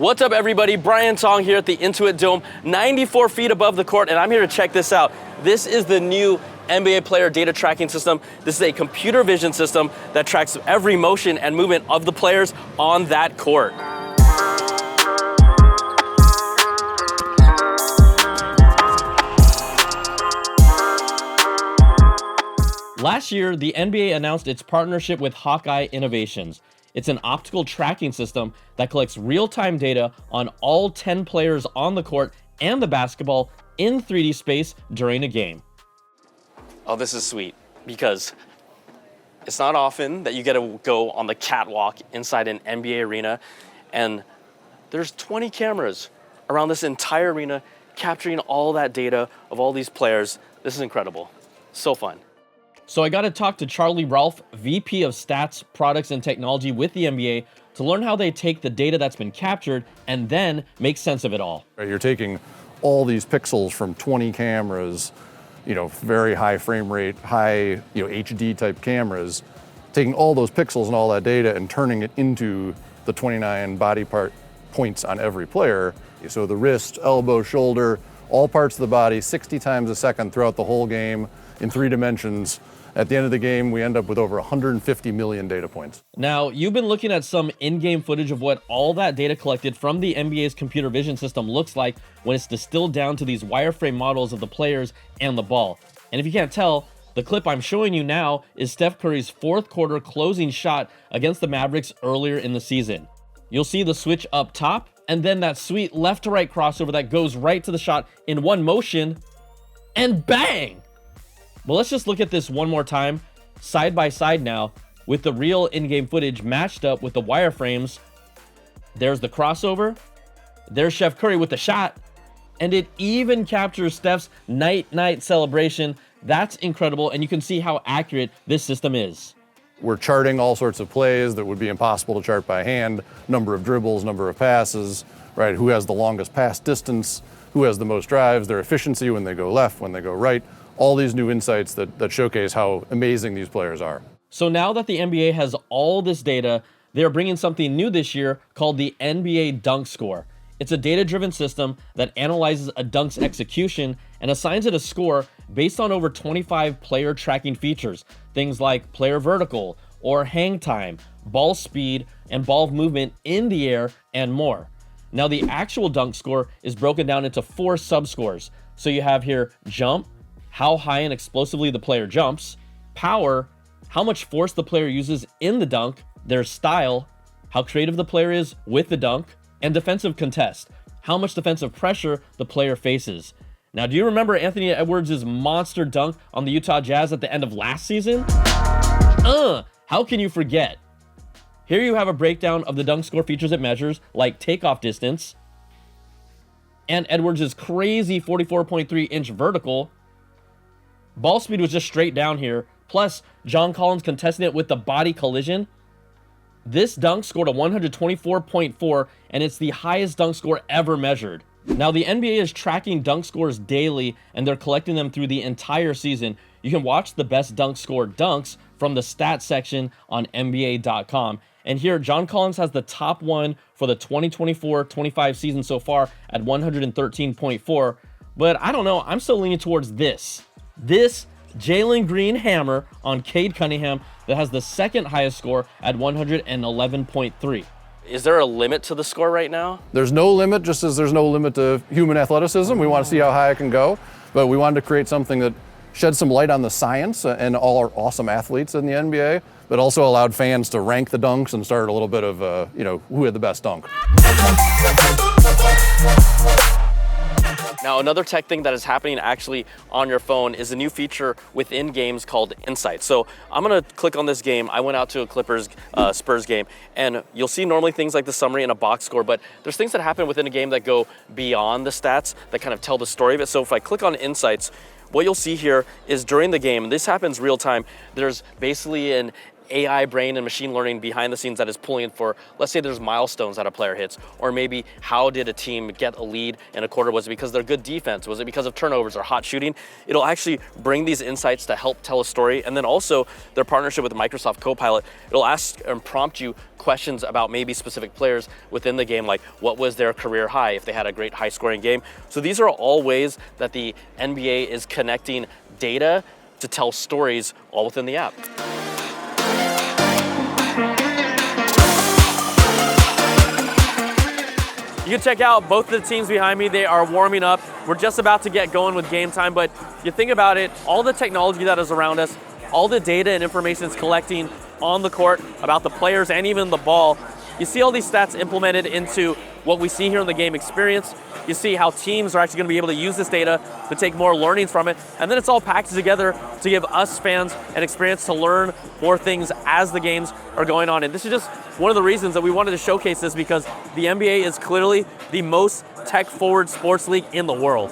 What's up, everybody? Brian Tong here at the Intuit Dome, 94 feet above the court, and I'm here to check this out. This is the new NBA player data tracking system. This is a computer vision system that tracks every motion and movement of the players on that court. Last year, the NBA announced its partnership with Hawkeye Innovations. It's an optical tracking system that collects real-time data on all 10 players on the court and the basketball in 3D space during a game. Oh, this is sweet, because it's not often that you get to go on the catwalk inside an NBA arena, and there's 20 cameras around this entire arena capturing all that data of all these players. This is incredible. So fun. So I got to talk to Charlie Ralph, VP of Stats, Products, and Technology with the NBA to learn how they take the data that's been captured and then make sense of it all. You're taking all these pixels from 20 cameras, very high frame rate, high, HD type cameras, taking all those pixels and all that data and turning it into the 29 body part points on every player. So the wrist, elbow, shoulder, all parts of the body, 60 times a second throughout the whole game in 3 dimensions. At the end of the game, we end up with over 150 million data points. Now, you've been looking at some in-game footage of what all that data collected from the NBA's computer vision system looks like when it's distilled down to these wireframe models of the players and the ball. And if you can't tell, the clip I'm showing you now is Steph Curry's fourth quarter closing shot against the Mavericks earlier in the season. You'll see the switch up top, and then that sweet left to right crossover that goes right to the shot in one motion, and bang! But let's just look at this one more time, side by side now, with the real in-game footage matched up with the wireframes. There's the crossover, there's Steph Curry with the shot, and it even captures Steph's night-night celebration. That's incredible, and you can see how accurate this system is. We're charting all sorts of plays that would be impossible to chart by hand, number of dribbles, number of passes, right? Who has the longest pass distance, who has the most drives, their efficiency when they go left, when they go right. All these new insights that showcase how amazing these players are. So now that the NBA has all this data, they're bringing something new this year called the NBA Dunk Score. It's a data-driven system that analyzes a dunk's execution and assigns it a score based on over 25 player tracking features, things like player vertical or hang time, ball speed, and ball movement in the air, and more. Now, the actual dunk score is broken down into 4 subscores. So you have here jump, how high and explosively the player jumps, power, how much force the player uses in the dunk, their style, how creative the player is with the dunk, and defensive contest, how much defensive pressure the player faces. Now, do you remember Anthony Edwards' monster dunk on the Utah Jazz at the end of last season? How can you forget? Here you have a breakdown of the dunk score features it measures, like takeoff distance, and Edwards' crazy 44.3-inch vertical. Ball speed was just straight down here, plus John Collins contesting it with the body collision. This dunk scored a 124.4, and it's the highest dunk score ever measured. Now, the NBA is tracking dunk scores daily, and they're collecting them through the entire season. You can watch the best dunk score dunks from the stats section on NBA.com. And here, John Collins has the top one for the 2024-25 season so far at 113.4. But I don't know, I'm still leaning towards this Jalen Green hammer on Cade Cunningham that has the second highest score at 111.3. Is there a limit to the score right now? There's no limit, just as there's no limit to human athleticism. We want to see how high it can go, but we wanted to create something that shed some light on the science and all our awesome athletes in the NBA, but also allowed fans to rank the dunks and start a little bit of, who had the best dunk. Now, another tech thing that is happening actually on your phone is a new feature within games called Insights. So I'm gonna click on this game. I went out to a Clippers Spurs game, and you'll see normally things like the summary and a box score, but there's things that happen within a game that go beyond the stats that kind of tell the story of it. So if I click on Insights, what you'll see here is during the game, this happens real time, there's basically an AI brain and machine learning behind the scenes that is pulling for, let's say there's milestones that a player hits, or maybe how did a team get a lead in a quarter? Was it because they're good defense? Was it because of turnovers or hot shooting? It'll actually bring these insights to help tell a story. And then also their partnership with Microsoft Copilot, it'll ask and prompt you questions about maybe specific players within the game, like what was their career high if they had a great high scoring game. So these are all ways that the NBA is connecting data to tell stories all within the app. You can check out both of the teams behind me. They are warming up. We're just about to get going with game time, but you think about it, all the technology that is around us, all the data and information it's collecting on the court about the players and even the ball, you see all these stats implemented into what we see here in the game experience. You see how teams are actually going to be able to use this data to take more learnings from it, and then it's all packaged together to give us fans an experience to learn more things as the games are going on. And this is just one of the reasons that we wanted to showcase this, because the NBA is clearly the most tech-forward sports league in the world.